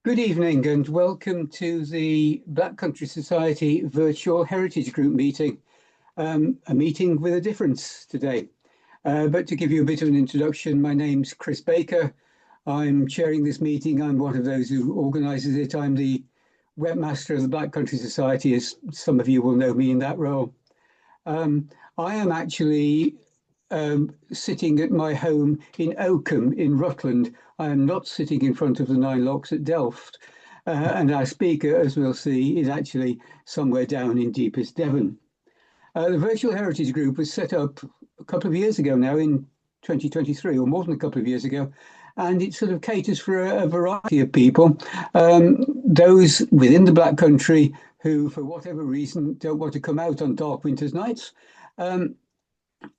Good evening and welcome to the Black Country Society Virtual Heritage Group meeting. A meeting with a difference today. But to give you a bit of an introduction, my name's Chris Baker. I'm chairing this meeting. I'm one of those who organises it. I'm the webmaster of the Black Country Society, as some of you will know me in that role. I am actually sitting at my home in Oakham in Rutland. I am not sitting in front of the Nine Locks at Delft. And our speaker, as we'll see, is actually somewhere down in deepest Devon. The Virtual Heritage Group was set up a couple of years ago now, in 2023, or more than a couple of years ago, and it sort of caters for a variety of people. Those within the Black Country who, for whatever reason, don't want to come out on dark winter's nights,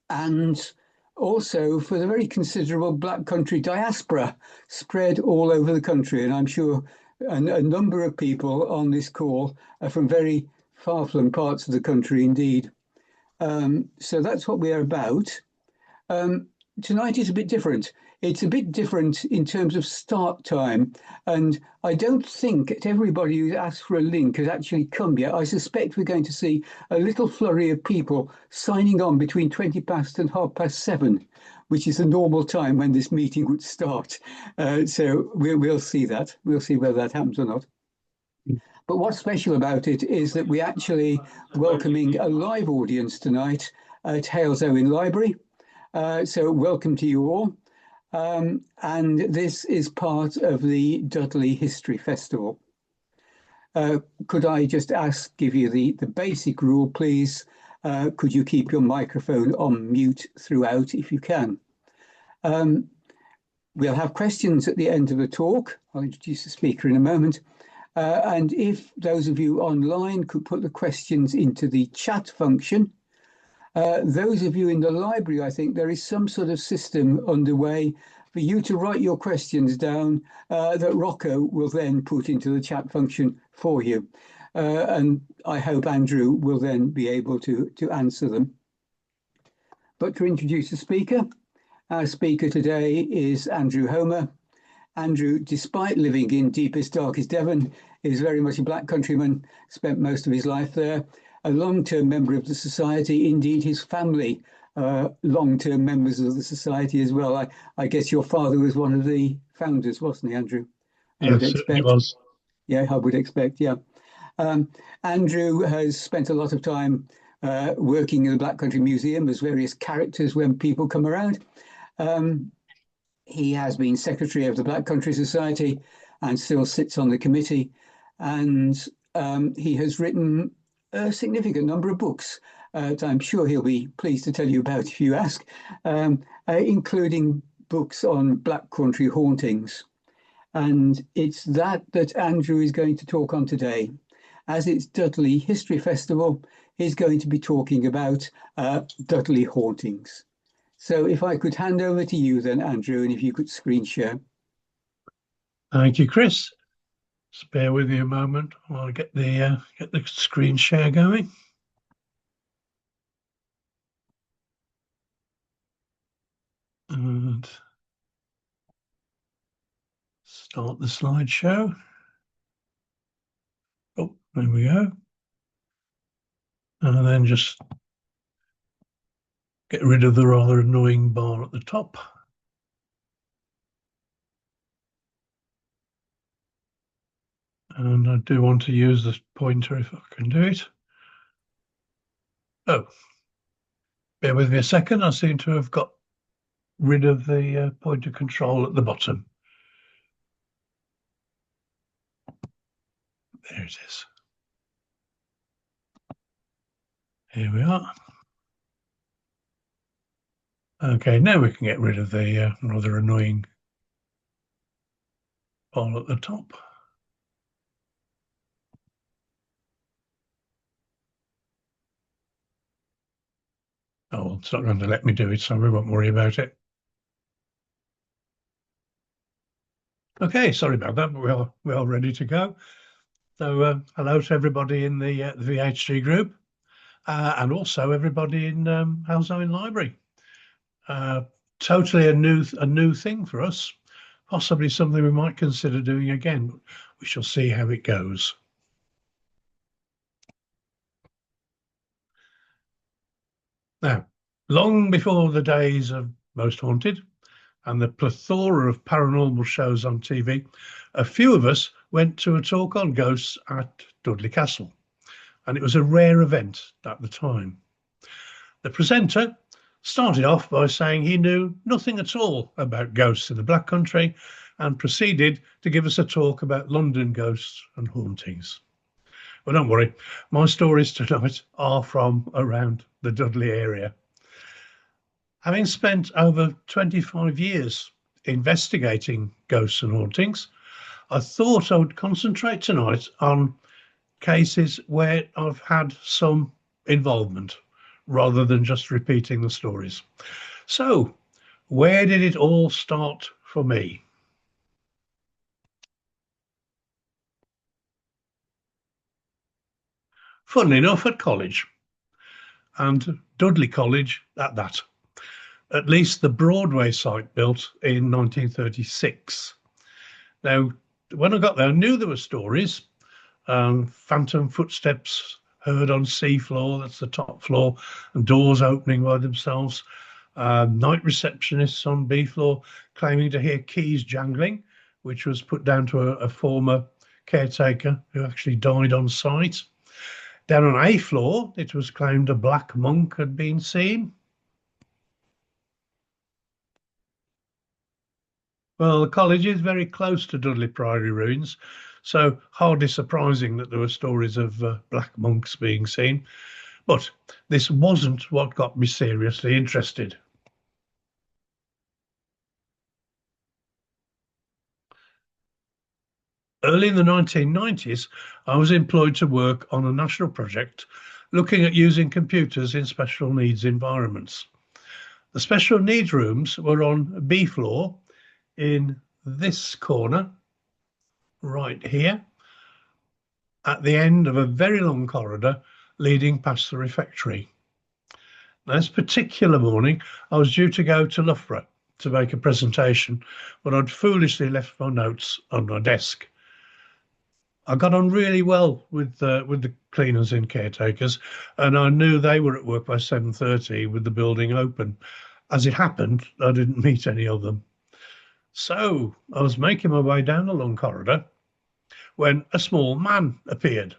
and also for the very considerable Black Country diaspora spread all over the country. And I'm sure a number of people on this call are from very far-flung parts of the country indeed. So that's what we are about. Tonight is a bit different. It's a bit different in terms of start time. And I don't think that everybody who's asked for a link has actually come yet. I suspect we're going to see a little flurry of people signing on between 20 past and 7:30, which is the normal time when this meeting would start. So we'll see that. We'll see whether that happens or not. But what's special about it is that we're actually welcoming a live audience tonight at Halesowen Library. So welcome to you all. And this is part of the Dudley History Festival. Could I just give you the basic rule, please? Could you keep your microphone on mute throughout if you can? We'll have questions at the end of the talk. I'll introduce the speaker in a moment. And if those of you online could put the questions into the chat function. Those of you in the library, I think there is some sort of system underway for you to write your questions down that Rocco will then put into the chat function for you. And I hope Andrew will then be able to answer them. But to introduce the speaker, our speaker today is Andrew Homer. Andrew, despite living in deepest, darkest Devon, is very much a Black countryman, spent most of his life there. A long-term member of the Society, indeed his family, long-term members of the Society as well. I guess your father was one of the founders, wasn't he, Andrew? Yes, he was. Yeah, I would expect, yeah. Andrew has spent a lot of time working in the Black Country Museum as various characters when people come around. He has been secretary of the Black Country Society and still sits on the committee. And he has written a significant number of books that I'm sure he'll be pleased to tell you about if you ask, including books on Black Country hauntings. And it's that Andrew is going to talk on today. As it's Dudley History Festival, he's going to be talking about Dudley hauntings. So if I could hand over to you then, Andrew, and if you could screen share. Thank you, Chris. Just bear with me a moment while I get the screen share going. And start the slideshow. Oh, there we go. And then just get rid of the rather annoying bar at the top. And I do want to use this pointer if I can do it. Oh, bear with me a second. I seem to have got rid of the pointer control at the bottom. There it is. Here we are. Okay, now we can get rid of the rather annoying bar at the top. Oh, well, it's not going to let me do it, so we won't worry about it. Okay, sorry about that, but we're all ready to go. So hello to everybody in the VHG group, and also everybody in Halesowen Library. Totally a new thing for us, possibly something we might consider doing again. We shall see how it goes. Now, long before the days of Most Haunted and the plethora of paranormal shows on TV, a few of us went to a talk on ghosts at Dudley Castle, and it was a rare event at the time. The presenter started off by saying he knew nothing at all about ghosts in the Black Country and proceeded to give us a talk about London ghosts and hauntings. But don't worry, my stories tonight are from around the Dudley area. Having spent over 25 years investigating ghosts and hauntings, I thought I would concentrate tonight on cases where I've had some involvement rather than just repeating the stories. So, where did it all start for me? Funnily enough, at college, and Dudley College at that. At least the Broadway site built in 1936. Now, when I got there, I knew there were stories, phantom footsteps heard on C floor, that's the top floor, and doors opening by themselves, night receptionists on B floor claiming to hear keys jangling, which was put down to a former caretaker who actually died on site. Down on A floor, it was claimed a black monk had been seen. Well, the college is very close to Dudley Priory ruins, so hardly surprising that there were stories of black monks being seen. But this wasn't what got me seriously interested. Early in the 1990s, I was employed to work on a national project looking at using computers in special needs environments. The special needs rooms were on B floor in this corner, right here, at the end of a very long corridor leading past the refectory. Now, this particular morning, I was due to go to Loughborough to make a presentation, but I'd foolishly left my notes on my desk. I got on really well with the cleaners and caretakers, and I knew they were at work by 7:30 with the building open. As it happened, I didn't meet any of them. So I was making my way down the long corridor when a small man appeared.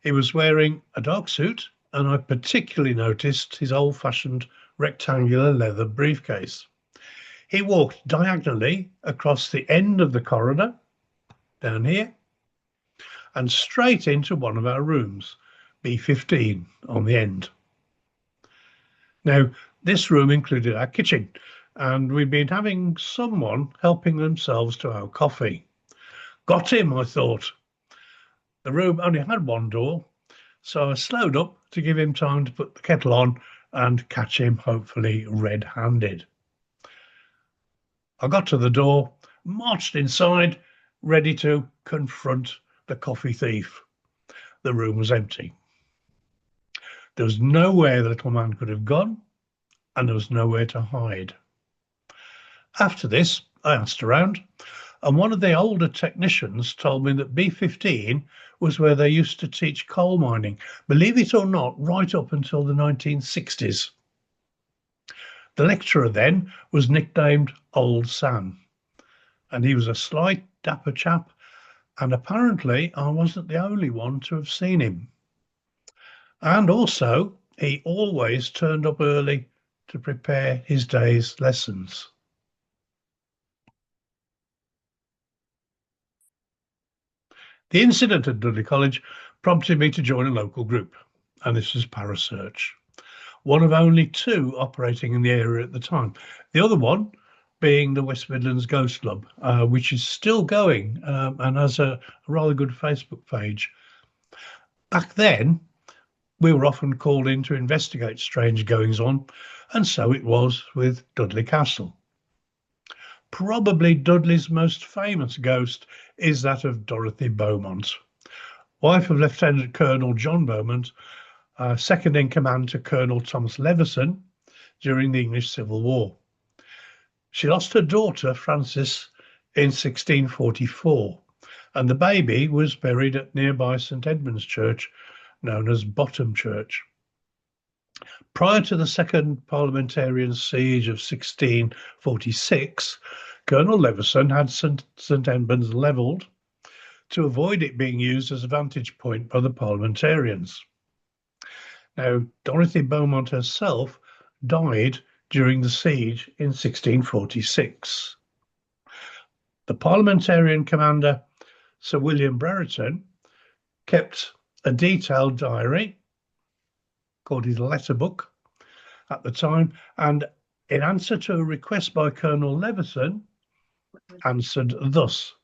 He was wearing a dark suit, and I particularly noticed his old-fashioned rectangular leather briefcase. He walked diagonally across the end of the corridor, down here, and straight into one of our rooms, B15 on the end. Now, this room included our kitchen, and we'd been having someone helping themselves to our coffee. Got him, I thought. The room only had one door, so I slowed up to give him time to put the kettle on and catch him, hopefully red-handed. I got to the door, marched inside, ready to confront the coffee thief. The room was empty. There was nowhere the little man could have gone, and there was nowhere to hide. After this, I asked around, and one of the older technicians told me that B15 was where they used to teach coal mining, believe it or not, right up until the 1960s. The lecturer then was nicknamed Old Sam, and he was a slight, dapper chap, and apparently I wasn't the only one to have seen him. And also, he always turned up early to prepare his day's lessons. The incident at Dudley College prompted me to join a local group, and this was Parasearch, one of only two operating in the area at the time. The other one being the West Midlands Ghost Club, which is still going and has a rather good Facebook page. Back then, we were often called in to investigate strange goings-on, and so it was with Dudley Castle. Probably Dudley's most famous ghost is that of Dorothy Beaumont, wife of Lieutenant Colonel John Beaumont, second in command to Colonel Thomas Leveson during the English Civil War. She lost her daughter, Frances, in 1644, and the baby was buried at nearby St Edmund's Church, known as Bottom Church. Prior to the Second Parliamentarian Siege of 1646, Colonel Leveson had St Edmunds levelled to avoid it being used as a vantage point by the parliamentarians. Now, Dorothy Beaumont herself died during the siege in 1646. The parliamentarian commander, Sir William Brereton, kept a detailed diary called his letter book at the time, and in answer to a request by Colonel Leveson, answered thus: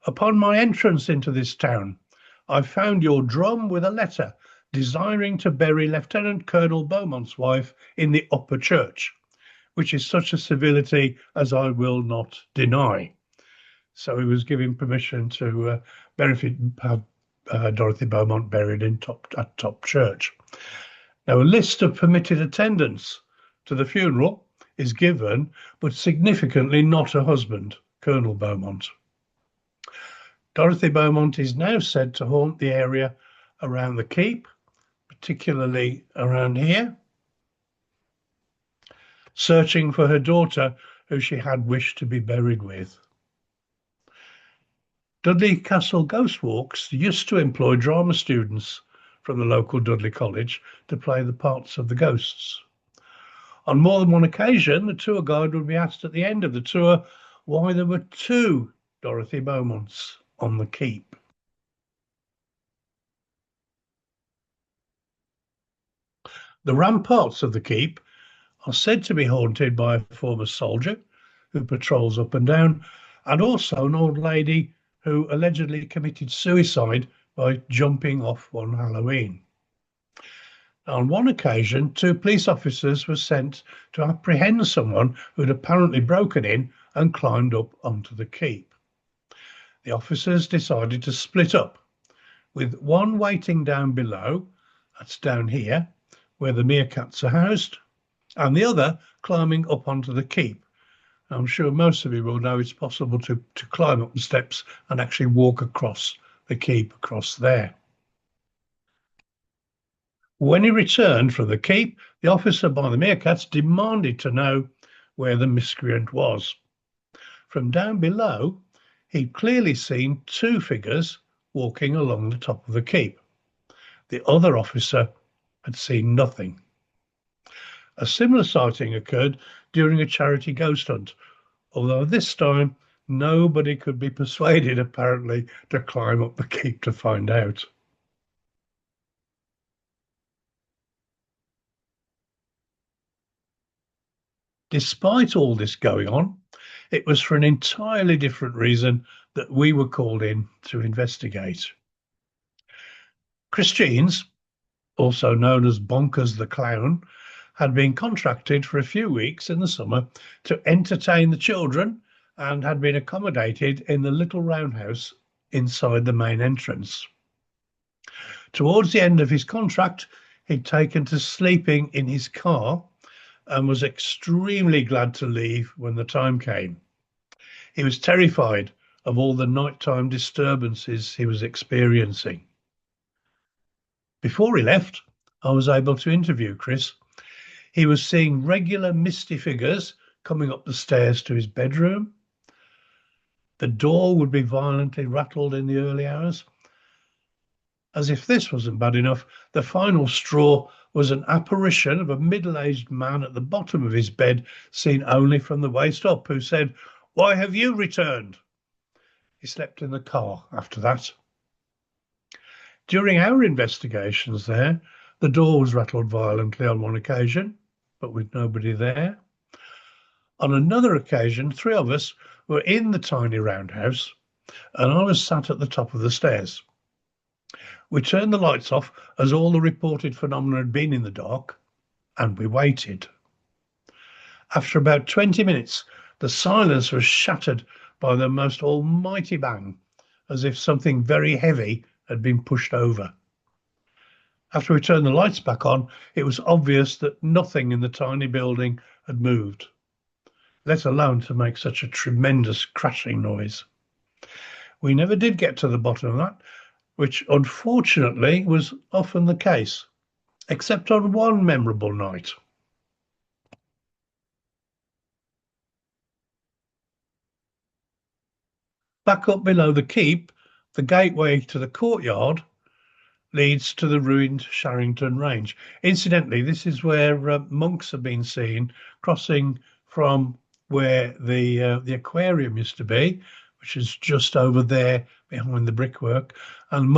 "Upon my entrance into this town, I found your drum with a letter desiring to bury Lieutenant Colonel Beaumont's wife in the upper church, which is such a civility as I will not deny." So he was giving permission to have Dorothy Beaumont buried at Top Church. Now, a list of permitted attendants to the funeral is given, but significantly not her husband, Colonel Beaumont. Dorothy Beaumont is now said to haunt the area around the keep, particularly around here, searching for her daughter, who she had wished to be buried with. Dudley Castle Ghost Walks used to employ drama students from the local Dudley College to play the parts of the ghosts. On more than one occasion, the tour guide would be asked at the end of the tour why there were two Dorothy Beaumonts on the keep. The ramparts of the keep are said to be haunted by a former soldier who patrols up and down, and also an old lady who allegedly committed suicide by jumping off one Halloween. On one occasion, 2 police officers were sent to apprehend someone who had apparently broken in and climbed up onto the keep. The officers decided to split up, with one waiting down below, that's down here, where the meerkats are housed, and the other climbing up onto the keep. I'm sure most of you will know it's possible to climb up the steps and actually walk across the keep across there. When he returned from the keep, the officer by the meerkats demanded to know where the miscreant was. From down below, he'd clearly seen 2 figures walking along the top of the keep. The other officer had seen nothing. A similar sighting occurred during a charity ghost hunt, although this time nobody could be persuaded apparently to climb up the keep to find out. Despite all this going on, it was for an entirely different reason that we were called in to investigate. Chris Jeans, also known as Bonkers the Clown, had been contracted for a few weeks in the summer to entertain the children and had been accommodated in the little roundhouse inside the main entrance. Towards the end of his contract, he'd taken to sleeping in his car and was extremely glad to leave when the time came. He was terrified of all the nighttime disturbances he was experiencing. Before he left, I was able to interview Chris. He was seeing regular misty figures coming up the stairs to his bedroom. The door would be violently rattled in the early hours. As if this wasn't bad enough, the final straw was an apparition of a middle-aged man at the bottom of his bed, seen only from the waist up, who said, "Why have you returned?" He slept in the car after that. During our investigations there, the door was rattled violently on one occasion, but with nobody there. On another occasion, 3 of us were in the tiny roundhouse, and I was sat at the top of the stairs. We turned the lights off as all the reported phenomena had been in the dark, and we waited. After about 20 minutes, the silence was shattered by the most almighty bang, as if something very heavy had been pushed over. After we turned the lights back on, it was obvious that nothing in the tiny building had moved. let alone to make such a tremendous crashing noise. We never did get to the bottom of that, which unfortunately was often the case, except on one memorable night. Back up below the keep, the gateway to the courtyard leads to the ruined Sharrington Range. Incidentally, this is where monks have been seen crossing from where the aquarium used to be, which is just over there behind the brickwork, and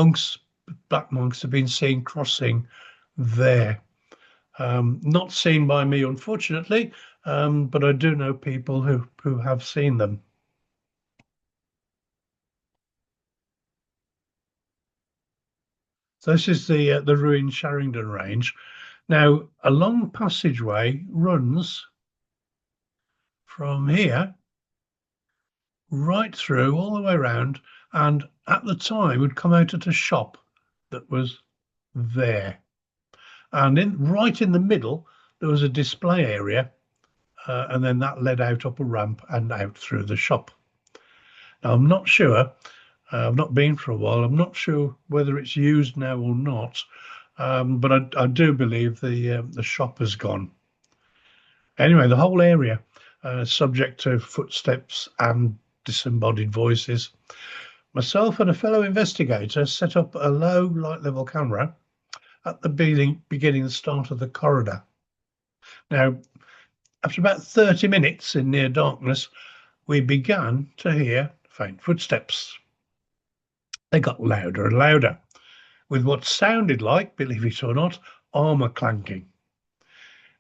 black monks, have been seen crossing there. Not seen by me, unfortunately, but I do know people who have seen them. So this is the ruined Sharrington Range. Now, a long passageway runs from here right through all the way around, and at the time would come out at a shop that was there. And right in the middle, there was a display area, and then that led out up a ramp and out through the shop. Now, I'm not sure. I've not been for a while. I'm not sure whether it's used now or not, but I do believe the shop has gone. Anyway, the whole area subject to footsteps and disembodied voices. Myself and a fellow investigator set up a low light level camera at the beginning, the start of the corridor. Now, after about 30 minutes in near darkness, we began to hear faint footsteps. They got louder and louder, with what sounded like, believe it or not, armour clanking.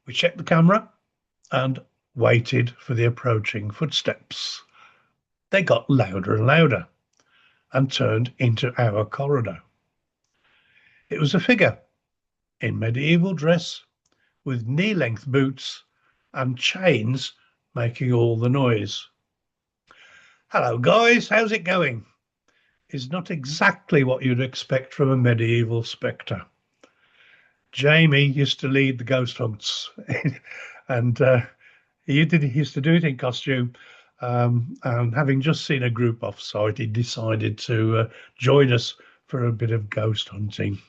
We checked the camera and waited for the approaching footsteps. They got louder and louder and turned into our corridor. It was a figure in medieval dress with knee-length boots and chains making all the noise. "Hello, guys, how's it going?" is not exactly what you'd expect from a medieval spectre. Jamie used to lead the ghost hunts, and he used to do it in costume. And having just seen a group off-site, he decided to join us for a bit of ghost hunting.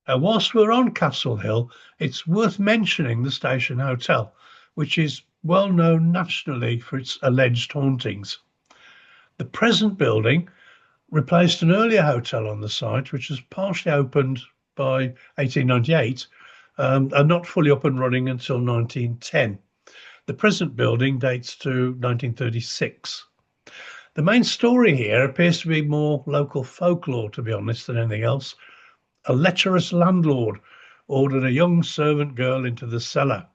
Whilst we're on Castle Hill, it's worth mentioning the Station Hotel, which is well known nationally for its alleged hauntings. The present building replaced an earlier hotel on the site, which was partially opened by 1898 and not fully up and running until 1910. The present building dates to 1936. The main story here appears to be more local folklore, to be honest, than anything else. A lecherous landlord ordered a young servant girl into the cellar.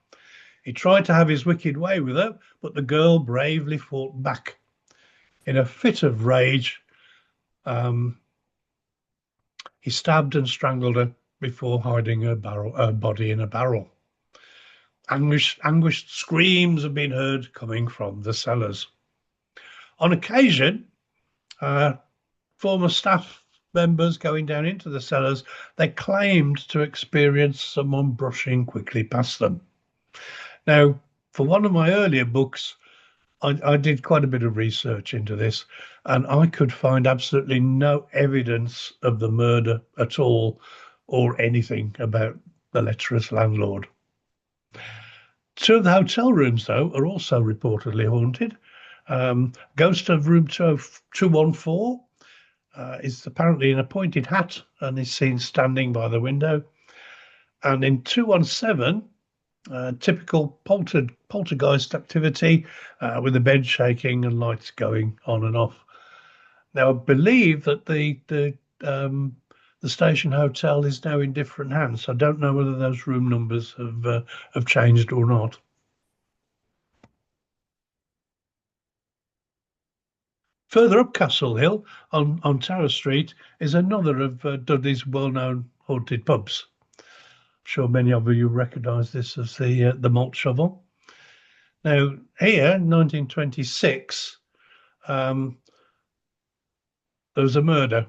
He tried to have his wicked way with her, but the girl bravely fought back. In a fit of rage, he stabbed and strangled her before hiding her body in a barrel. Anguished screams have been heard coming from the cellars. On occasion, former staff members going down into the cellars, they claimed to experience someone brushing quickly past them. Now, for one of my earlier books, I did quite a bit of research into this, and I could find absolutely no evidence of the murder at all, or anything about the lecherous landlord. Two of the hotel rooms, though, are also reportedly haunted. Ghost of room 214 is apparently in a pointed hat and is seen standing by the window. And in 217, typical poltergeist activity with the bed shaking and lights going on and off. Now, I believe that the Station Hotel is now in different hands. I don't know whether those room numbers have changed or not. Further up Castle Hill on Tower Street is another of Dudley's well-known haunted pubs. I'm sure many of you recognise this as the Malt Shovel. Now, here, in 1926, there was a murder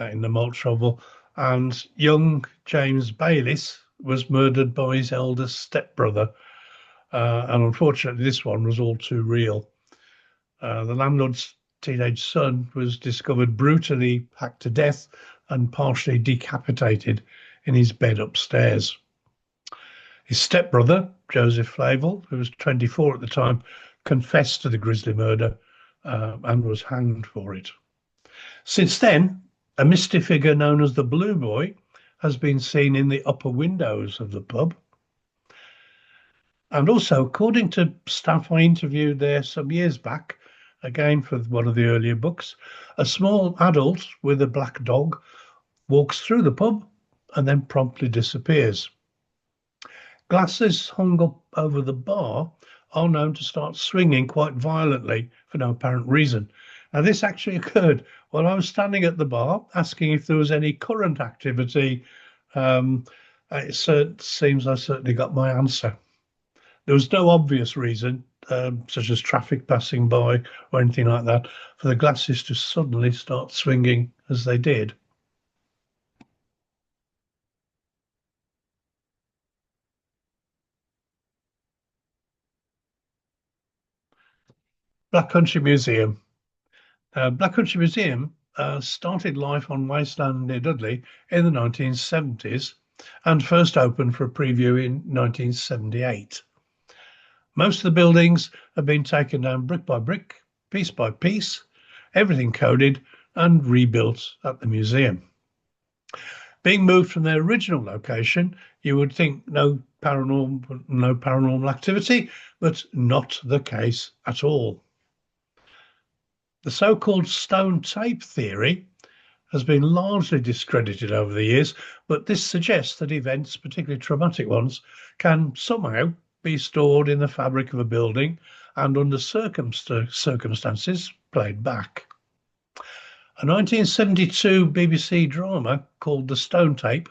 in the Malt Shovel, and young James Bayliss was murdered by his eldest stepbrother. And unfortunately, this one was all too real. The landlord's teenage son was discovered brutally hacked to death and partially decapitated in his bed upstairs. His stepbrother, Joseph Flavel, who was 24 at the time, confessed to the grisly murder and was hanged for it. Since then, a misty figure known as the Blue Boy has been seen in the upper windows of the pub. And also, according to staff I interviewed there some years back, again for one of the earlier books, a small adult with a black dog walks through the pub and then promptly disappears. Glasses hung up over the bar are known to start swinging quite violently for no apparent reason. Now, this actually occurred while I was standing at the bar asking if there was any current activity. It seems I certainly got my answer. There was no obvious reason, such as traffic passing by or anything like that, for the glasses to suddenly start swinging as they did. Black Country Museum. Black Country Museum started life on Wasteland near Dudley in the 1970s and first opened for a preview in 1978. Most of the buildings have been taken down brick by brick, piece by piece, everything coded and rebuilt at the museum. Being moved from their original location, you would think no paranormal activity, but not the case at all. The so-called stone tape theory has been largely discredited over the years, but this suggests that events, particularly traumatic ones, can somehow be stored in the fabric of a building and under circumstances played back. A 1972 BBC drama called The Stone Tape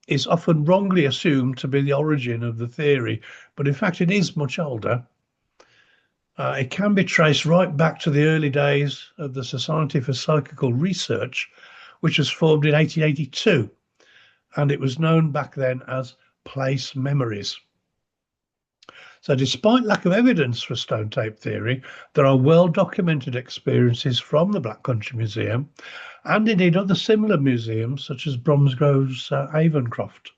is often wrongly assumed to be the origin of the theory, but in fact it is much older. It can be traced right back to the early days of the Society for Psychical Research, which was formed in 1882, and it was known back then as place memories. So despite lack of evidence for stone tape theory, there are well-documented experiences from the Black Country Museum and indeed other similar museums such as Bromsgrove's Avonscroft.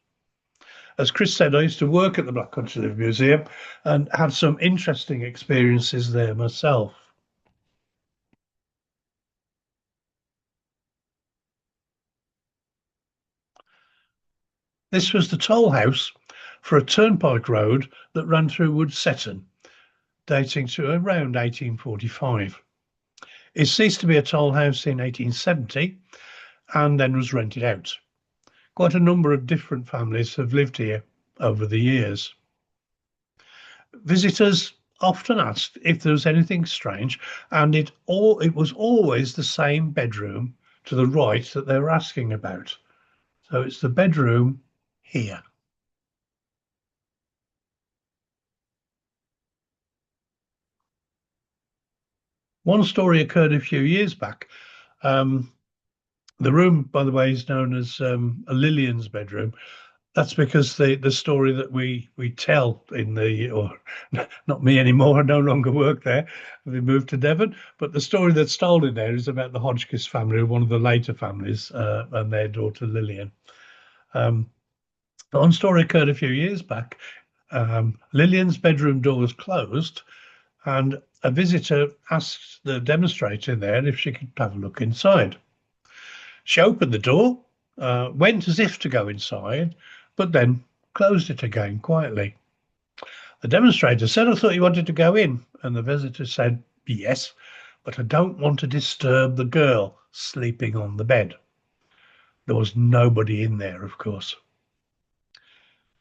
As Chris said, I used to work at the Black Country Museum and had some interesting experiences there myself. This was the toll house for a turnpike road that ran through Woodsetton, dating to around 1845. It ceased to be a toll house in 1870 and then was rented out. Quite a number of different families have lived here over the years. Visitors often asked if there was anything strange, and it was always the same bedroom to the right that they were asking about. So it's the bedroom here. One story occurred a few years back. The room, by the way, is known as a Lillian's bedroom. That's because the story that we tell in or not me anymore, I no longer work there. We moved to Devon, but the story that's told in there is about the Hodgkiss family, one of the later families, and their daughter Lillian. One story occurred a few years back. Lillian's bedroom door was closed, and a visitor asked the demonstrator there if she could have a look inside. She opened the door, went as if to go inside, but then closed it again quietly. The demonstrator said, "I thought you wanted to go in." And the visitor said, "Yes, but I don't want to disturb the girl sleeping on the bed." There was nobody in there, of course.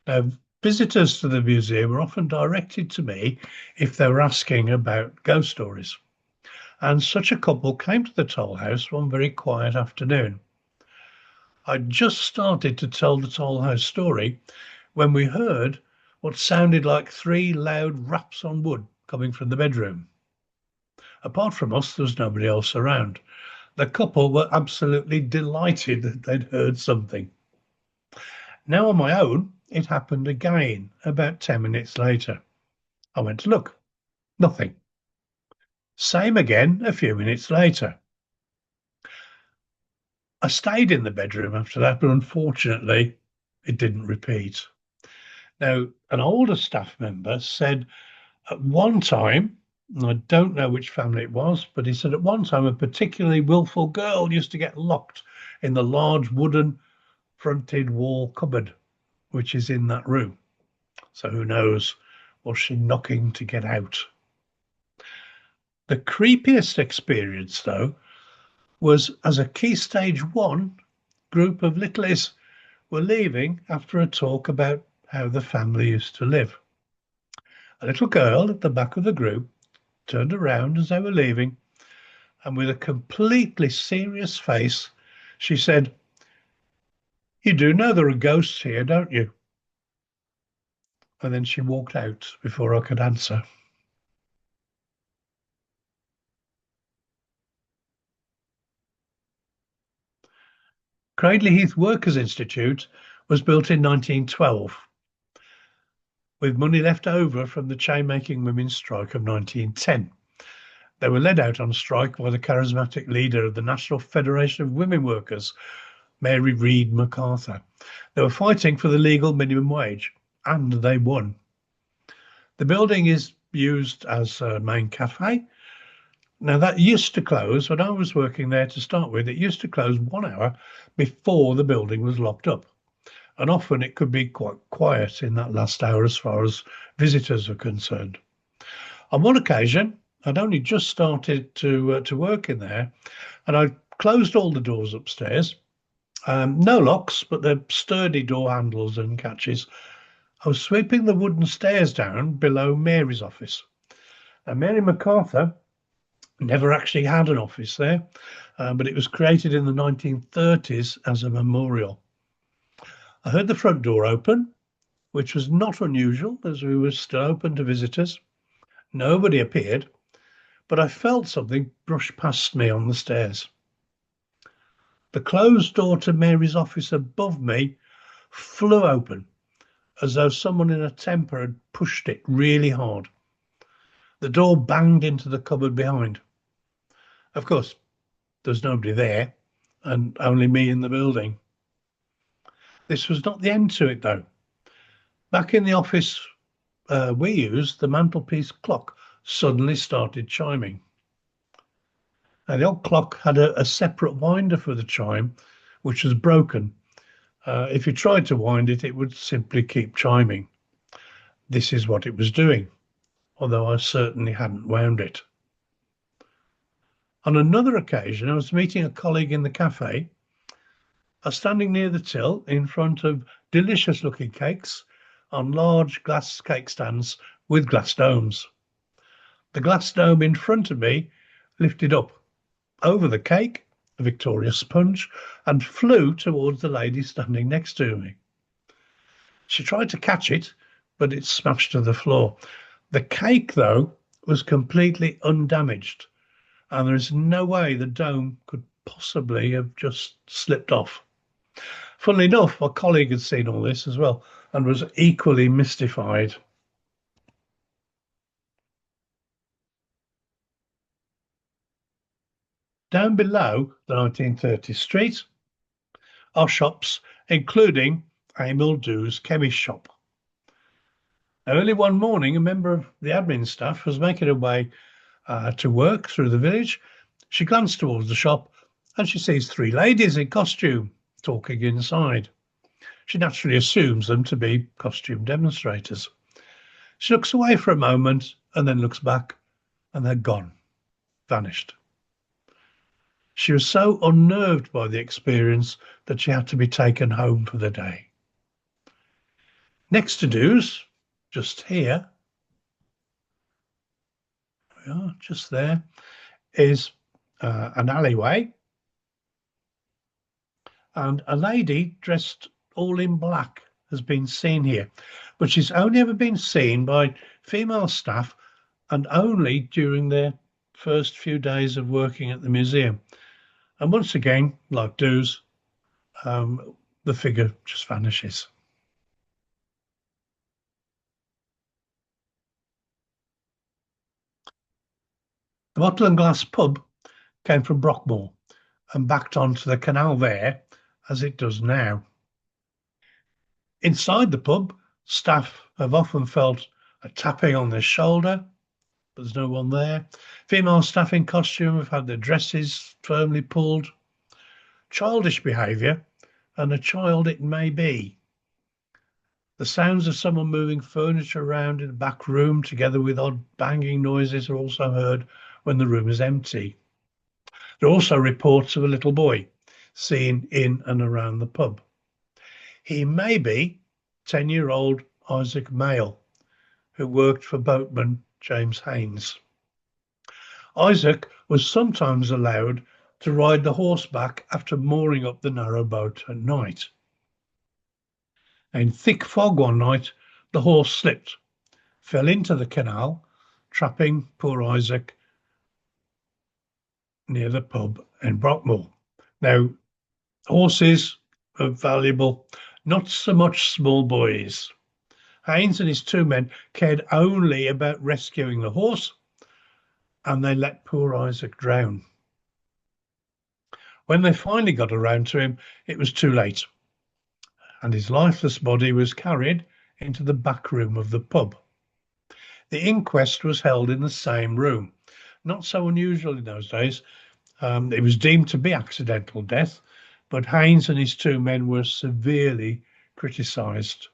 Now, visitors to the museum were often directed to me if they were asking about ghost stories. And such a couple came to the toll house one very quiet afternoon. I'd just started to tell the toll house story when we heard what sounded like 3 loud raps on wood coming from the bedroom. Apart from us, there was nobody else around. The couple were absolutely delighted that they'd heard something. Now on my own, it happened again about 10 minutes later. I went to look. Nothing. Same again a few minutes later. I stayed in the bedroom after that, but unfortunately, it didn't repeat. Now, an older staff member said at one time, and I don't know which family it was, but he said at one time a particularly willful girl used to get locked in the large wooden fronted wall cupboard, which is in that room. So who knows, was she knocking to get out? The creepiest experience, though, was as a Key Stage 1 group of littlies were leaving after a talk about how the family used to live. A little girl at the back of the group turned around as they were leaving, and with a completely serious face, she said, "You do know there are ghosts here, don't you?" And then she walked out before I could answer. Cradley Heath Workers' Institute was built in 1912 with money left over from the chain-making women's strike of 1910. They were led out on strike by the charismatic leader of the National Federation of Women Workers, Mary Read MacArthur. They were fighting for the legal minimum wage, and they won. The building is used as a main cafe. Now, that used to close when I was working there to start with. It used to close 1 hour before the building was locked up. And often it could be quite quiet in that last hour as far as visitors are concerned. On one occasion, I'd only just started to work in there, and I closed all the doors upstairs. No locks, but they're sturdy door handles and catches. I was sweeping the wooden stairs down below Mary's office. And Mary MacArthur never actually had an office there, but it was created in the 1930s as a memorial. I heard the front door open, which was not unusual as we were still open to visitors. Nobody appeared, but I felt something brush past me on the stairs. The closed door to Mary's office above me flew open, as though someone in a temper had pushed it really hard. The door banged into the cupboard behind. Of course, there's nobody there, and only me in the building. This was not the end to it, though. Back in the office we used, the mantelpiece clock suddenly started chiming. Now, the old clock had a separate winder for the chime, which was broken. If you tried to wind it, it would simply keep chiming. This is what it was doing, although I certainly hadn't wound it. On another occasion, I was meeting a colleague in the cafe. I was standing near the till in front of delicious-looking cakes on large glass cake stands with glass domes. The glass dome in front of me lifted up over the cake, a Victoria sponge, and flew towards the lady standing next to me. She tried to catch it, but it smashed to the floor. The cake, though, was completely undamaged, and there is no way the dome could possibly have just slipped off. Funnily enough, my colleague had seen all this as well and was equally mystified. Down below the 1930s street are shops, including Emil Dew's chemist shop. Early one morning, a member of the admin staff was making her way to work through the village. She glanced towards the shop and she sees three ladies in costume talking inside. She naturally assumes them to be costume demonstrators. She looks away for a moment and then looks back, and they're gone, vanished. She was so unnerved by the experience that she had to be taken home for the day. Next to Dew's, just here, we are, just there, is an alleyway, and a lady dressed all in black has been seen here, but she's only ever been seen by female staff and only during their first few days of working at the museum. And once again, like do's, the figure just vanishes. The Bottle and Glass pub came from Brockmore and backed onto the canal there as it does now. Inside the pub, staff have often felt a tapping on their shoulder, but there's no one there. Female staff in costume have had their dresses firmly pulled. Childish behaviour, and a child it may be. The sounds of someone moving furniture around in the back room, together with odd banging noises, are also heard when the room is empty. There are also reports of a little boy seen in and around the pub. He may be 10-year-old Isaac Mayle, who worked for boatman James Haynes. Isaac was sometimes allowed to ride the horseback after mooring up the narrow boat at night. In thick fog one night, the horse slipped, fell into the canal, trapping poor Isaac near the pub in Brockmore. Now, horses are valuable, not so much small boys. Haynes and his two men cared only about rescuing the horse, and they let poor Isaac drown. When they finally got around to him, it was too late, and his lifeless body was carried into the back room of the pub. The inquest was held in the same room. Not so unusual in those days. It was deemed to be accidental death, but Haynes and his two men were severely criticised.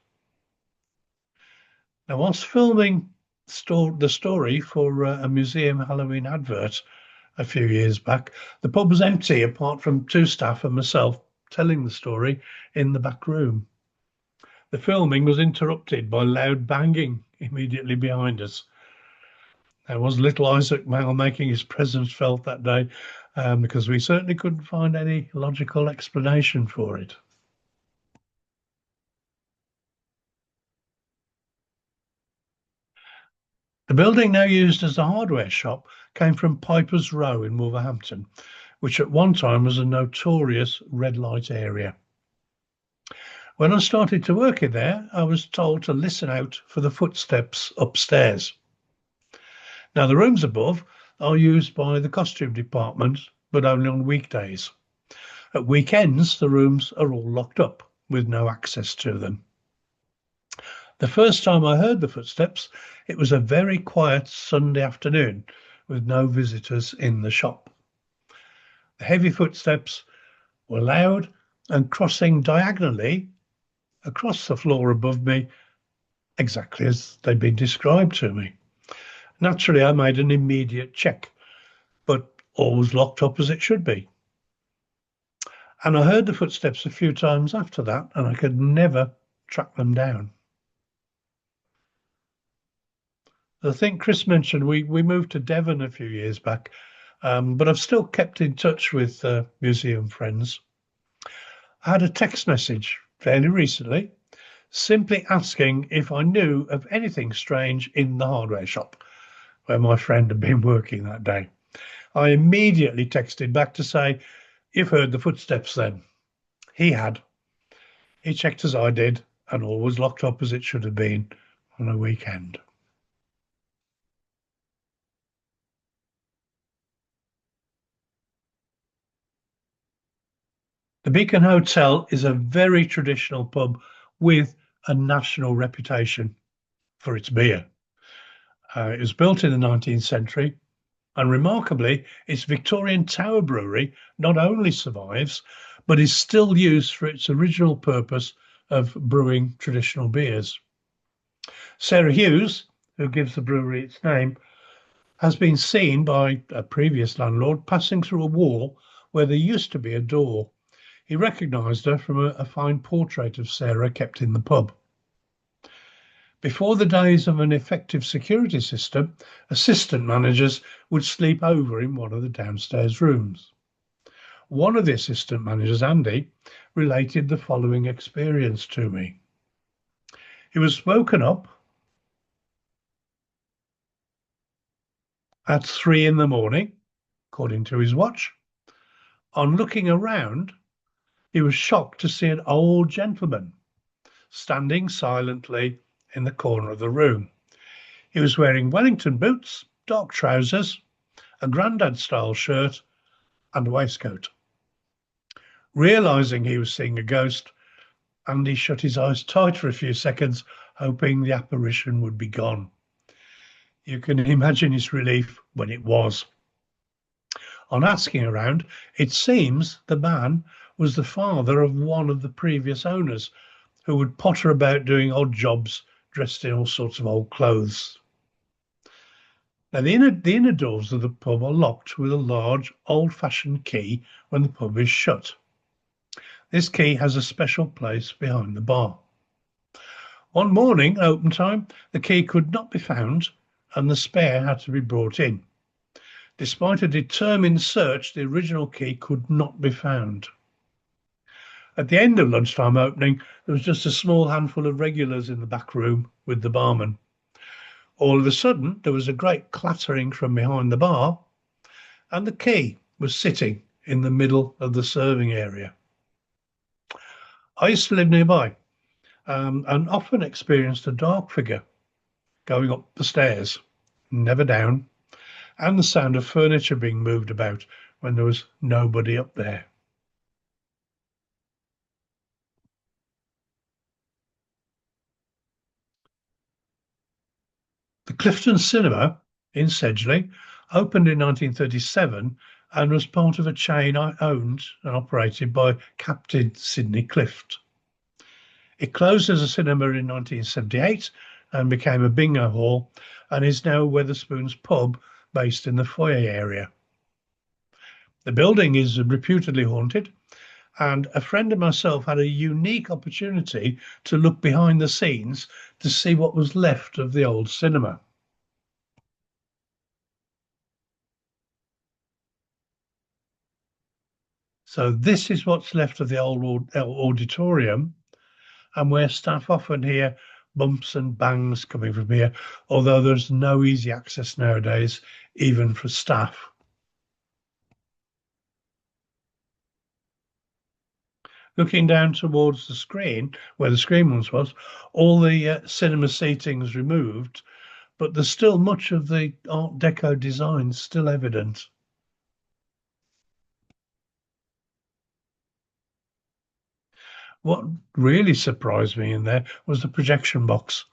Now, whilst filming the story for a museum Halloween advert a few years back, the pub was empty apart from two staff and myself telling the story in the back room. The filming was interrupted by loud banging immediately behind us. There was little Isaac Mayle making his presence felt that day, because we certainly couldn't find any logical explanation for it. The building now used as a hardware shop came from Piper's Row in Wolverhampton, which at one time was a notorious red light area. When I started to work in there, I was told to listen out for the footsteps upstairs. Now, the rooms above are used by the costume department, but only on weekdays. At weekends, the rooms are all locked up with no access to them. The first time I heard the footsteps, it was a very quiet Sunday afternoon with no visitors in the shop. The heavy footsteps were loud and crossing diagonally across the floor above me, exactly as they'd been described to me. Naturally, I made an immediate check, but all was locked up as it should be. And I heard the footsteps a few times after that, and I could never track them down. I think Chris mentioned we moved to Devon a few years back, but I've still kept in touch with museum friends. I had a text message fairly recently, simply asking if I knew of anything strange in the hardware shop where my friend had been working that day. I immediately texted back to say, "You've heard the footsteps then." He had. He checked as I did, and all was locked up as it should have been on a weekend. The Beacon Hotel is a very traditional pub with a national reputation for its beer. It was built in the 19th century, and remarkably, its Victorian Tower Brewery not only survives, but is still used for its original purpose of brewing traditional beers. Sarah Hughes, who gives the brewery its name, has been seen by a previous landlord passing through a wall where there used to be a door. He recognised her from a fine portrait of Sarah kept in the pub. Before the days of an effective security system, assistant managers would sleep over in one of the downstairs rooms. One of the assistant managers, Andy, related the following experience to me. He was woken up at 3 in the morning, according to his watch, On looking around, he was shocked to see an old gentleman standing silently in the corner of the room. He was wearing Wellington boots, dark trousers, a grandad-style shirt, and a waistcoat. Realizing he was seeing a ghost, Andy shut his eyes tight for a few seconds, hoping the apparition would be gone. You can imagine his relief when it was. On asking around, it seems the man was the father of one of the previous owners, who would potter about doing odd jobs dressed in all sorts of old clothes. Now, the inner doors of the pub are locked with a large, old-fashioned key when the pub is shut. This key has a special place behind the bar. One morning, at open time, the key could not be found and the spare had to be brought in. Despite a determined search, the original key could not be found. At the end of lunchtime opening, there was just a small handful of regulars in the back room with the barman. All of a sudden, there was a great clattering from behind the bar, and the key was sitting in the middle of the serving area. I used to live nearby and often experienced a dark figure going up the stairs, never down, and the sound of furniture being moved about when there was nobody up there. The Clifton Cinema in Sedgley opened in 1937 and was part of a chain owned and operated by Captain Sidney Clift. It closed as a cinema in 1978 and became a bingo hall and is now Wetherspoon's pub based in the foyer area. The building is reputedly haunted, and a friend and myself had a unique opportunity to look behind the scenes to see what was left of the old cinema. So this is what's left of the old auditorium, and where staff often hear bumps and bangs coming from here, although there's no easy access nowadays, even for staff. Looking down towards the screen, where the screen once was, all the cinema seating is removed, but there's still much of the Art Deco design still evident. What really surprised me in there was the projection box.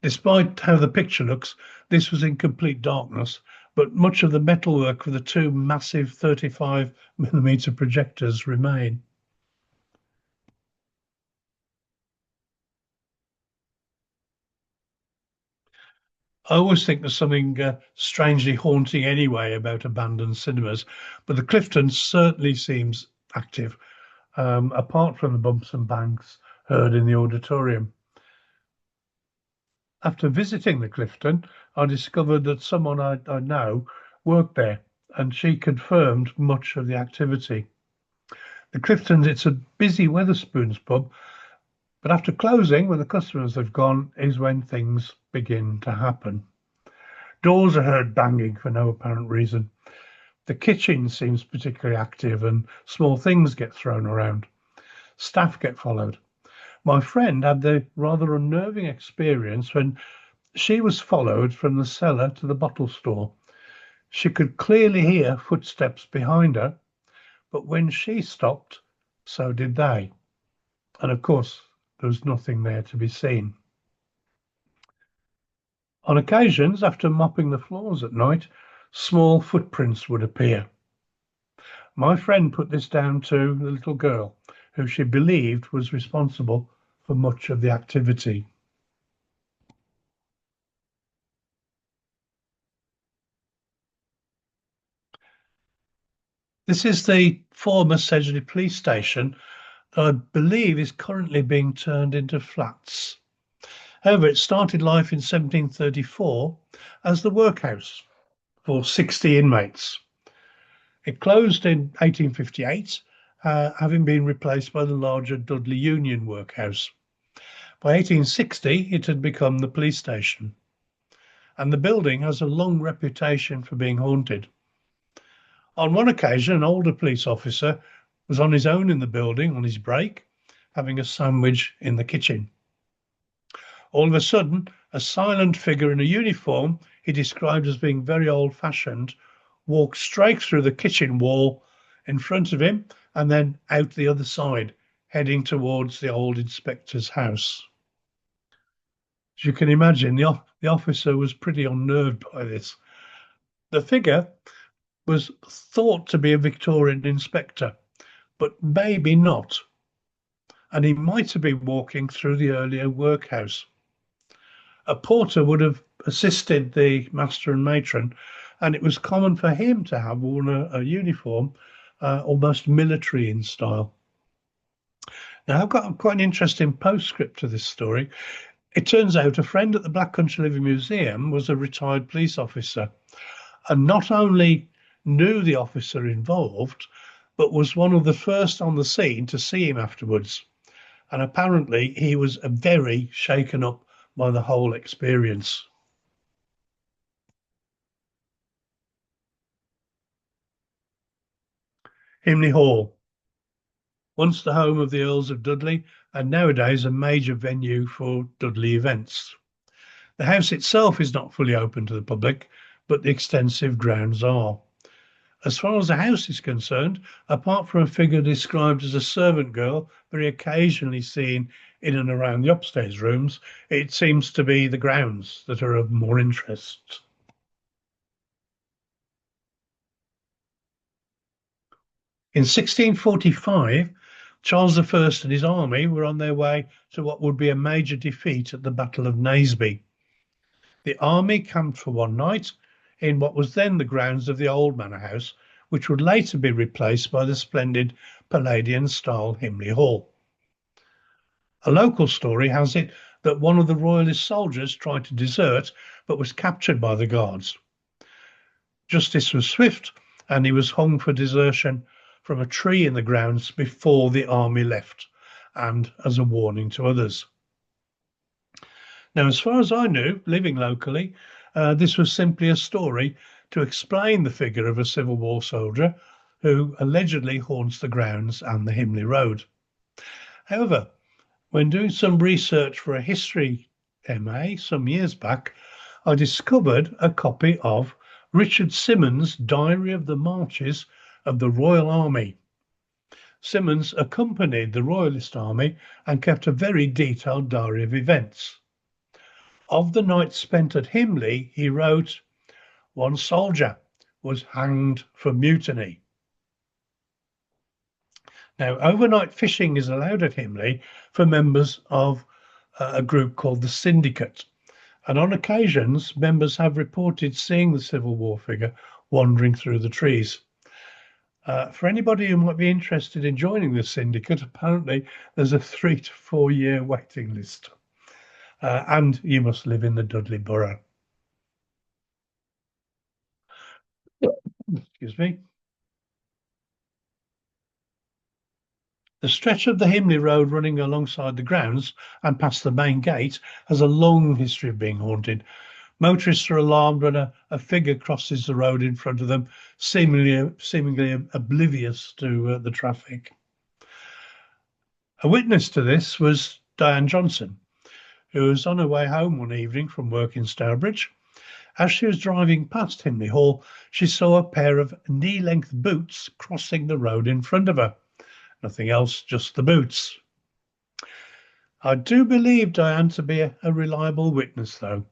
Despite how the picture looks, this was in complete darkness, but much of the metalwork for the two massive 35mm projectors remain. I always think there's something strangely haunting anyway about abandoned cinemas, but the Clifton certainly seems active, apart from the bumps and bangs heard in the auditorium. After visiting the Clifton, I discovered that someone I know worked there, and she confirmed much of the activity. The Clifton, it's a busy Wetherspoons pub, but after closing, when the customers have gone, is when things begin to happen. Doors are heard banging for no apparent reason. The kitchen seems particularly active and small things get thrown around. Staff get followed. My friend had the rather unnerving experience when she was followed from the cellar to the bottle store. She could clearly hear footsteps behind her, but when she stopped, so did they. And of course, there was nothing there to be seen. On occasions, after mopping the floors at night, small footprints would appear. My friend put this down to the little girl, who she believed was responsible for much of the activity. This is the former Sedgley police station that I believe is currently being turned into flats. However, it started life in 1734 as the workhouse for 60 inmates. It closed in 1858, having been replaced by the larger Dudley Union workhouse. By 1860, it had become the police station, and the building has a long reputation for being haunted. On one occasion, an older police officer was on his own in the building on his break, having a sandwich in the kitchen. All of a sudden, a silent figure in a uniform he described as being very old-fashioned walked straight through the kitchen wall in front of him and then out the other side, heading towards the old inspector's house. As you can imagine, the officer was pretty unnerved by this. The figure was thought to be a Victorian inspector, but maybe not, and he might have been walking through the earlier workhouse. A porter would have assisted the master and matron, and it was common for him to have worn a uniform, almost military in style. Now, I've got quite an interesting postscript to this story. It turns out a friend at the Black Country Living Museum was a retired police officer, and not only knew the officer involved, but was one of the first on the scene to see him afterwards. And apparently he was very shaken up by the whole experience. Himley Hall, once the home of the Earls of Dudley and nowadays a major venue for Dudley events. The house itself is not fully open to the public, but the extensive grounds are. As far as the house is concerned, apart from a figure described as a servant girl, very occasionally seen in and around the upstairs rooms, it seems to be the grounds that are of more interest. In 1645, Charles I and his army were on their way to what would be a major defeat at the Battle of Naseby. The army camped for one night in what was then the grounds of the old manor house, which would later be replaced by the splendid Palladian-style Himley Hall. A local story has it that one of the royalist soldiers tried to desert, but was captured by the guards. Justice was swift, and he was hung for desertion from a tree in the grounds before the army left, and as a warning to others. Now, as far as I knew, living locally, this was simply a story to explain the figure of a Civil War soldier who allegedly haunts the grounds and the Himley Road. However, when doing some research for a history MA some years back, I discovered a copy of Richard Symonds' Diary of the Marches of the Royal Army. Symonds accompanied the Royalist Army and kept a very detailed diary of events. Of the night spent at Himley, he wrote, "One soldier was hanged for mutiny." Now, overnight fishing is allowed at Himley for members of a group called the Syndicate. And on occasions, members have reported seeing the Civil War figure wandering through the trees. For anybody who might be interested in joining the Syndicate, apparently there's a 3 to 4 year waiting list. And you must live in the Dudley Borough. Excuse me. The stretch of the Himley Road running alongside the grounds and past the main gate has a long history of being haunted. Motorists are alarmed when a figure crosses the road in front of them, seemingly oblivious to the traffic. A witness to this was Diane Johnson, who was on her way home one evening from work in Stourbridge. As she was driving past Himley Hall, she saw a pair of knee-length boots crossing the road in front of her. Nothing else, just the boots. I do believe Diane to be a reliable witness, though.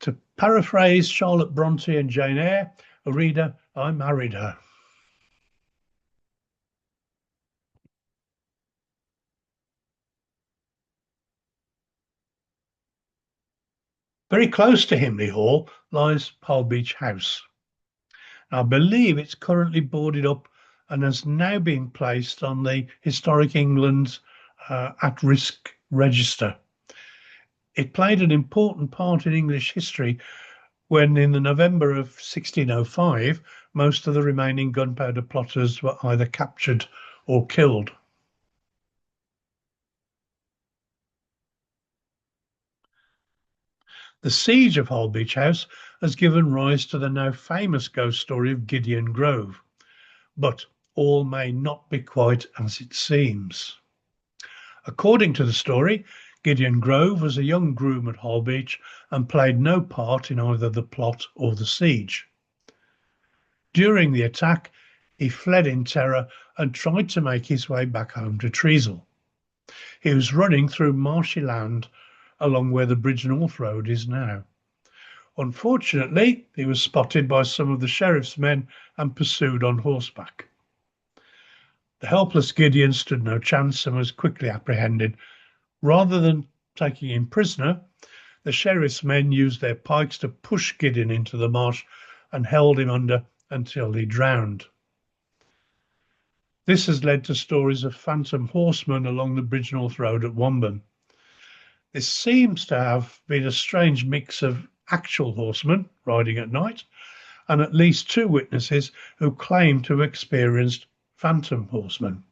To paraphrase Charlotte Bronte and Jane Eyre, reader, I married her. Very close to Himley Hall lies Holbeach House. I believe it's currently boarded up and has now been placed on the Historic England at-risk register. It played an important part in English history when, in the November of 1605, most of the remaining gunpowder plotters were either captured or killed. The siege of Holbeach House has given rise to the now famous ghost story of Gideon Grove. but all may not be quite as it seems. According to the story, Gideon Grove was a young groom at Holbeach and played no part in either the plot or the siege. During the attack, he fled in terror and tried to make his way back home to Treasil. He was running through marshy land along where the Bridge North Road is now. Unfortunately, he was spotted by some of the sheriff's men and pursued on horseback. The helpless Gideon stood no chance and was quickly apprehended. Rather than taking him prisoner, the sheriff's men used their pikes to push Gideon into the marsh and held him under until he drowned. This has led to stories of phantom horsemen along the Bridge North Road at Womben. This seems to have been a strange mix of actual horsemen riding at night and at least two witnesses who claim to have experienced phantom horsemen.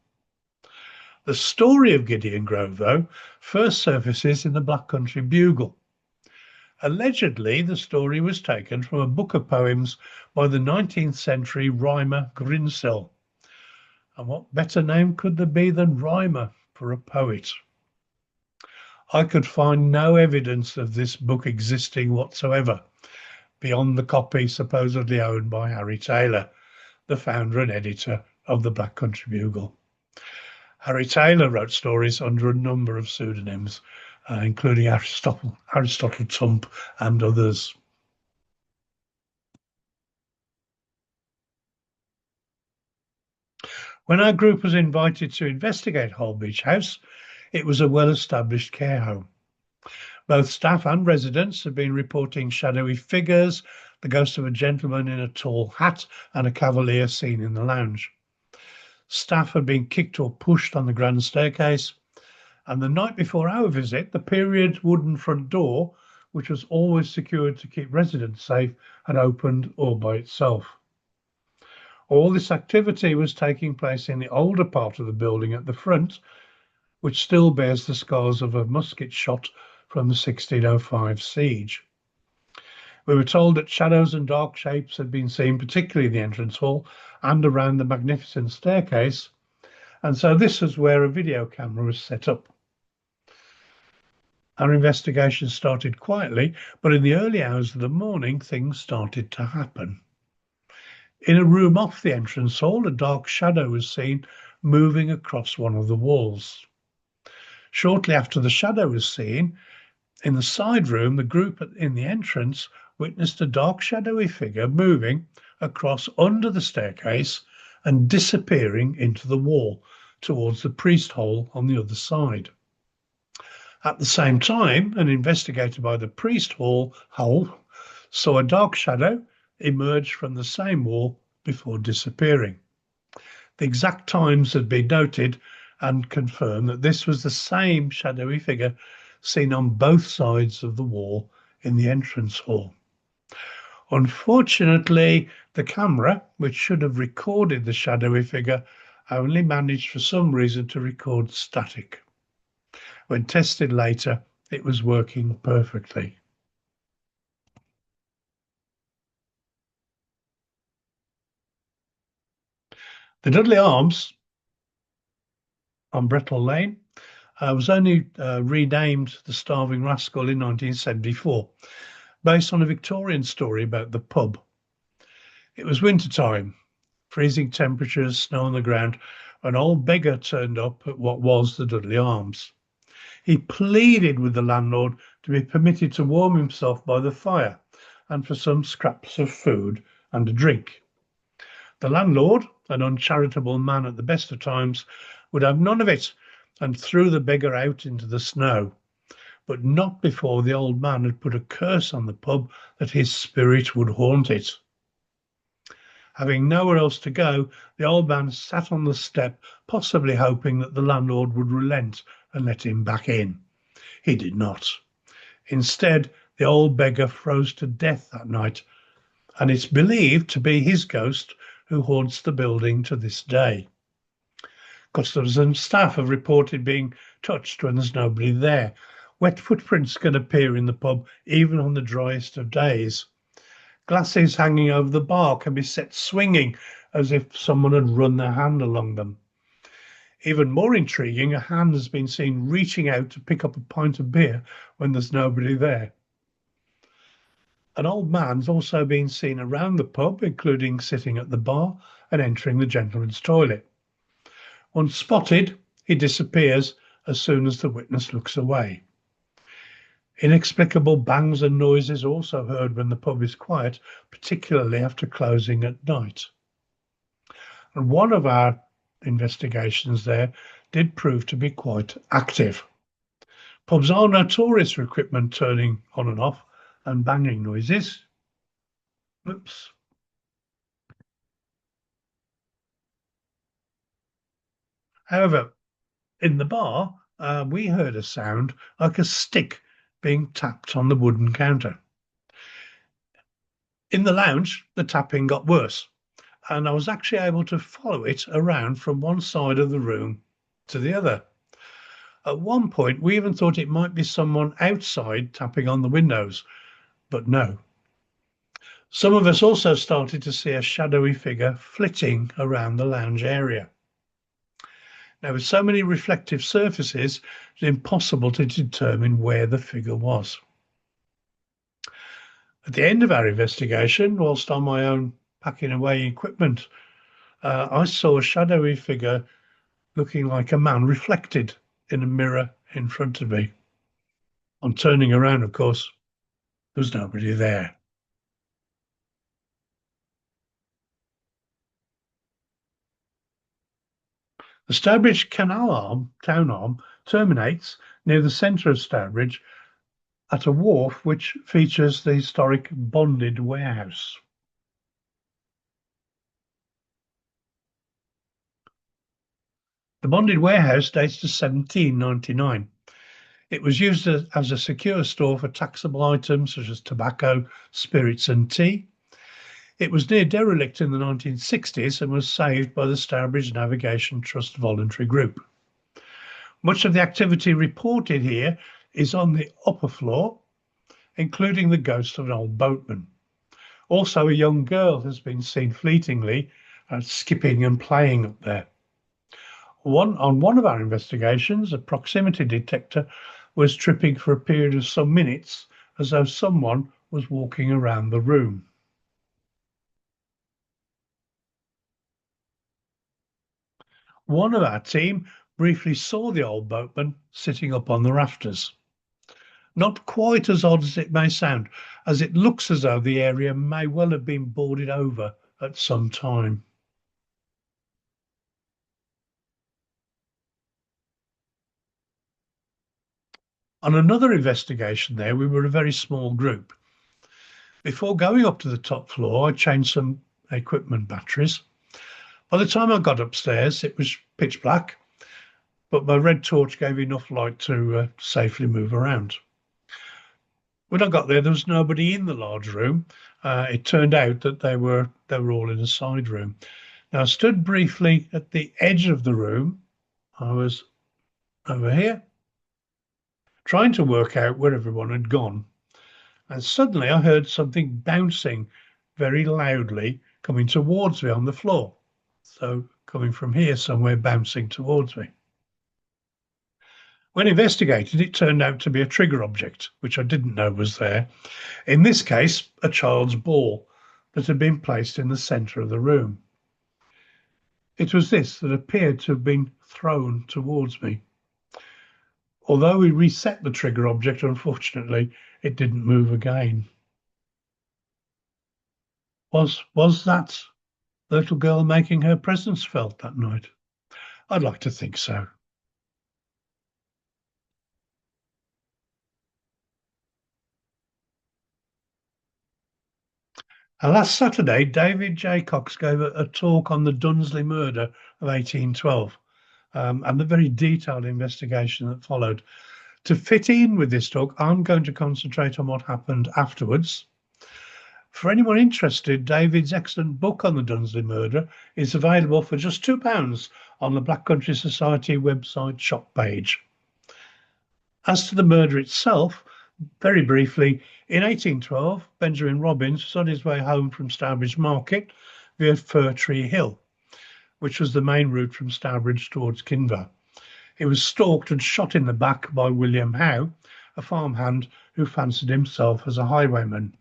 The story of Gideon Grove, though, first surfaces in the Black Country Bugle. Allegedly, the story was taken from a book of poems by the 19th century rhymer Grinsill. And what better name could there be than rhymer for a poet? I could find no evidence of this book existing whatsoever, beyond the copy supposedly owned by Harry Taylor, the founder and editor of the Black Country Bugle. Harry Taylor wrote stories under a number of pseudonyms, including Aristotle Tump and others. When our group was invited to investigate Holbeach House, it was a well-established care home. Both staff and residents have been reporting shadowy figures, the ghost of a gentleman in a tall hat and a cavalier seen in the lounge. Staff had been kicked or pushed on the grand staircase, and the night before our visit, the period wooden front door, which was always secured to keep residents safe, had opened all by itself. All this activity was taking place in the older part of the building at the front, which still bears the scars of a musket shot from the 1605 siege. We were told that shadows and dark shapes had been seen, particularly in the entrance hall and around the magnificent staircase, and so this was where a video camera was set up. Our investigation started quietly, but in the early hours of the morning, things started to happen. In a room off the entrance hall, a dark shadow was seen moving across one of the walls. Shortly after the shadow was seen, in the side room, the group in the entrance witnessed a dark shadowy figure moving across under the staircase and disappearing into the wall towards the priest hole on the other side. At the same time, an investigator by the priest hole saw a dark shadow emerge from the same wall before disappearing. The exact times had been noted and confirmed that this was the same shadowy figure seen on both sides of the wall in the entrance hall. Unfortunately, the camera, which should have recorded the shadowy figure, only managed for some reason to record static. When tested later, it was working perfectly. The Dudley Arms on Brettle Lane was only renamed the Starving Rascal in 1974, based on a Victorian story about the pub. It was winter time, freezing temperatures, snow on the ground. An old beggar turned up at what was the Dudley Arms. He pleaded with the landlord to be permitted to warm himself by the fire and for some scraps of food and a drink. The landlord, an uncharitable man at the best of times, would have none of it and threw the beggar out into the snow, but not before the old man had put a curse on the pub that his spirit would haunt it. Having nowhere else to go, the old man sat on the step, possibly hoping that the landlord would relent and let him back in. He did not. Instead, the old beggar froze to death that night, and it's believed to be his ghost who haunts the building to this day. Customers and staff have reported being touched when there's nobody there. Wet footprints can appear in the pub even on the driest of days. Glasses hanging over the bar can be set swinging as if someone had run their hand along them. Even more intriguing, a hand has been seen reaching out to pick up a pint of beer when there's nobody there. An old man's also been seen around the pub, including sitting at the bar and entering the gentleman's toilet. Once spotted, he disappears as soon as the witness looks away. Inexplicable bangs and noises also heard when the pub is quiet, particularly after closing at night. And one of our investigations there did prove to be quite active. Pubs are notorious for equipment turning on and off and banging noises. Oops. However, in the bar, we heard a sound like a stick being tapped on the wooden counter. In the lounge, the tapping got worse, and I was actually able to follow it around from one side of the room to the other. At one point, we even thought it might be someone outside tapping on the windows, but no. Some of us also started to see a shadowy figure flitting around the lounge area. Now, with so many reflective surfaces, it's impossible to determine where the figure was. At the end of our investigation, whilst on my own packing away equipment, I saw a shadowy figure looking like a man reflected in a mirror in front of me. On turning around, of course, there was nobody there. The Stourbridge town arm, terminates near the centre of Stourbridge at a wharf which features the historic bonded warehouse. The bonded warehouse dates to 1799. It was used as a secure store for taxable items such as tobacco, spirits and tea. It was near derelict in the 1960s and was saved by the Stourbridge Navigation Trust Voluntary Group. Much of the activity reported here is on the upper floor, including the ghost of an old boatman. Also, a young girl has been seen fleetingly skipping and playing up there. On one of our investigations, a proximity detector was tripping for a period of some minutes as though someone was walking around the room. One of our team briefly saw the old boatman sitting up on the rafters. Not quite as odd as it may sound, as it looks as though the area may well have been boarded over at some time. On another investigation there, we were a very small group. Before going up to the top floor, I changed some equipment batteries. By the time I got upstairs, it was pitch black, but my red torch gave enough light to safely move around. When I got there was nobody in the large room. It turned out that they were all in a side room. Now, I stood briefly at the edge of the room. I was over here, trying to work out where everyone had gone. And suddenly I heard something bouncing very loudly coming towards me on the floor. So coming from here somewhere, bouncing towards me. When investigated, it turned out to be a trigger object, which I didn't know was there. In this case, a child's ball that had been placed in the centre of the room. It was this that appeared to have been thrown towards me. Although we reset the trigger object, unfortunately, it didn't move again. Was that the little girl making her presence felt that night? I'd like to think so. Last Saturday, David J. Cox gave a talk on the Dudley murder of 1812 and the very detailed investigation that followed. To fit in with this talk, I'm going to concentrate on what happened afterwards. For anyone interested, David's excellent book on the Dudley murder is available for just £2 on the Black Country Society website shop page. As to the murder itself, very briefly, in 1812, Benjamin Robbins was on his way home from Stourbridge Market via Fir Tree Hill, which was the main route from Stourbridge towards Kinver. He was stalked and shot in the back by William Howe, a farmhand who fancied himself as a highwayman.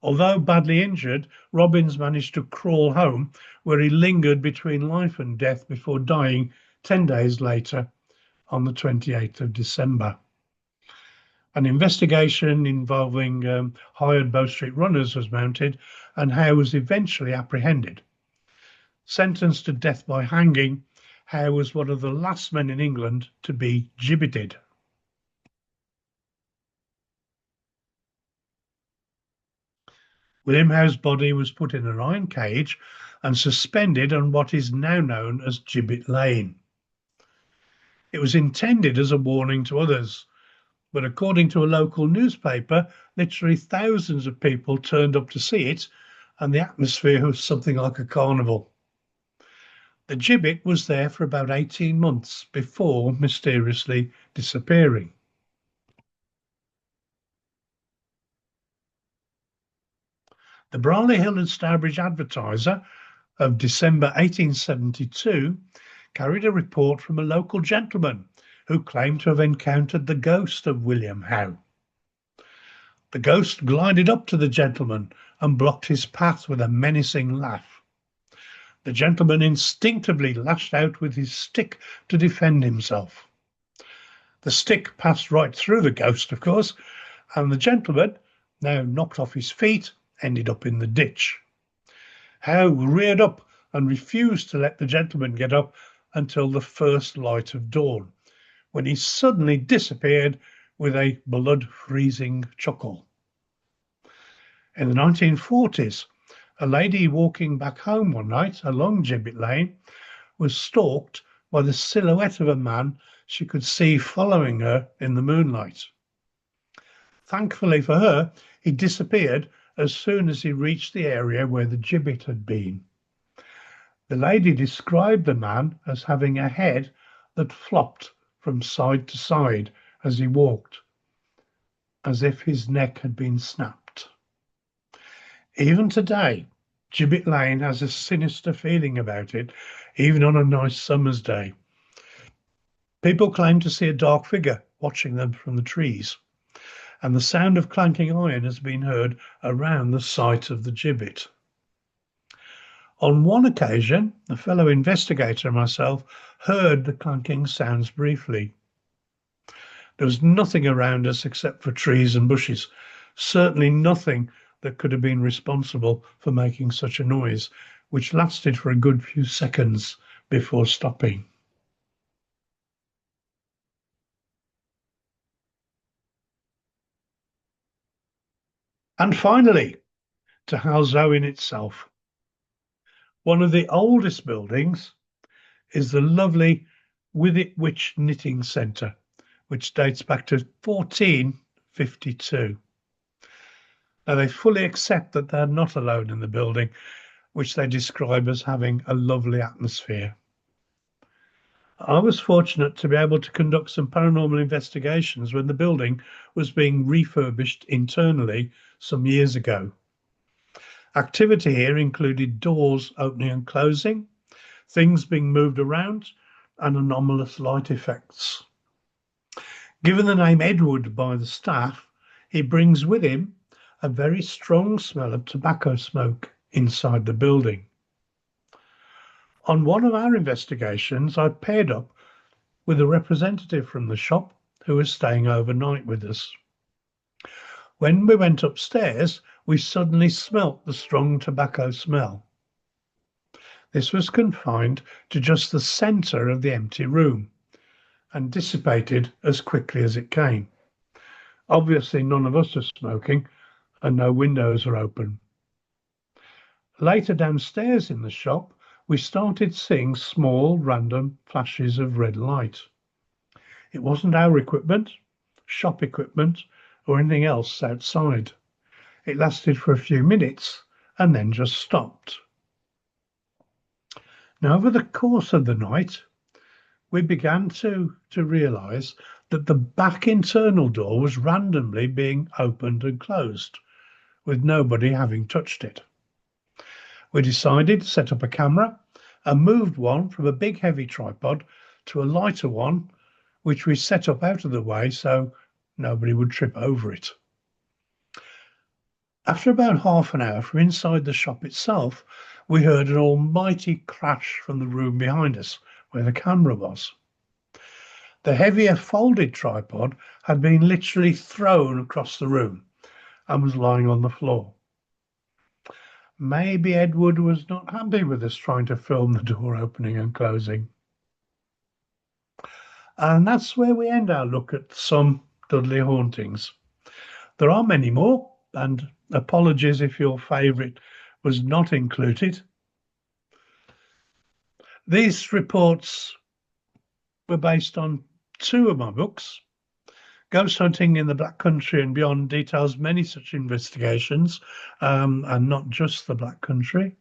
Although badly injured, Robbins managed to crawl home, where he lingered between life and death before dying 10 days later on the 28th of December. An investigation involving hired Bow Street runners was mounted, and Howe was eventually apprehended. Sentenced to death by hanging, Howe was one of the last men in England to be gibbeted. William Howe's body was put in an iron cage and suspended on what is now known as Gibbet Lane. It was intended as a warning to others, but according to a local newspaper, literally thousands of people turned up to see it, and the atmosphere was something like a carnival. The gibbet was there for about 18 months before mysteriously disappearing. The Bromley Hill and Stourbridge Advertiser of December 1872 carried a report from a local gentleman who claimed to have encountered the ghost of William Howe. The ghost glided up to the gentleman and blocked his path with a menacing laugh. The gentleman instinctively lashed out with his stick to defend himself. The stick passed right through the ghost, of course, and the gentleman, now knocked off his feet, ended up in the ditch. Howe reared up and refused to let the gentleman get up until the first light of dawn, when he suddenly disappeared with a blood-freezing chuckle. In the 1940s, a lady walking back home one night along Gibbet Lane was stalked by the silhouette of a man she could see following her in the moonlight. Thankfully for her, he disappeared as soon as he reached the area where the gibbet had been. The lady described the man as having a head that flopped from side to side as he walked, as if his neck had been snapped. Even today, Gibbet Lane has a sinister feeling about it, even on a nice summer's day. People claim to see a dark figure watching them from the trees, and the sound of clanking iron has been heard around the site of the gibbet. On one occasion, a fellow investigator and myself heard the clanking sounds briefly. There was nothing around us except for trees and bushes, certainly nothing that could have been responsible for making such a noise, which lasted for a good few seconds before stopping. And finally, to Halzowen itself. One of the oldest buildings is the lovely Withytwich Knitting Centre, which dates back to 1452. Now, they fully accept that they're not alone in the building, which they describe as having a lovely atmosphere. I was fortunate to be able to conduct some paranormal investigations when the building was being refurbished internally some years ago. Activity here included doors opening and closing, things being moved around, and anomalous light effects. Given the name Edward by the staff, he brings with him a very strong smell of tobacco smoke inside the building. On one of our investigations, I paired up with a representative from the shop who was staying overnight with us. When we went upstairs, we suddenly smelt the strong tobacco smell. This was confined to just the centre of the empty room and dissipated as quickly as it came. Obviously, none of us are smoking and no windows are open. Later downstairs in the shop, we started seeing small random flashes of red light. It wasn't our equipment, shop equipment, or anything else outside. It lasted for a few minutes and then just stopped. Now, over the course of the night, we began to realise that the back internal door was randomly being opened and closed, with nobody having touched it. We decided to set up a camera and moved one from a big heavy tripod to a lighter one, which we set up out of the way so nobody would trip over it. After about half an hour from inside the shop itself, we heard an almighty crash from the room behind us where the camera was. The heavier folded tripod had been literally thrown across the room and was lying on the floor. Maybe Edward was not happy with us trying to film the door opening and closing. And that's where we end our look at some Dudley hauntings. There are many more, and apologies if your favourite was not included. These reports were based on two of my books. Ghost Hunting in the Black Country and Beyond details many such investigations, and not just the Black Country.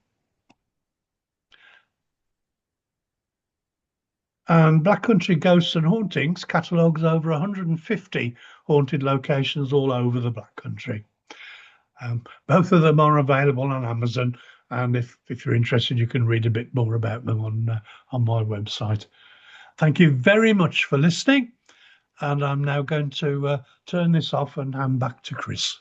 And Black Country Ghosts and Hauntings catalogues over 150 haunted locations all over the Black Country. Both of them are available on Amazon, and if you're interested, you can read a bit more about them on my website. Thank you very much for listening, and I'm now going to turn this off and hand back to Chris.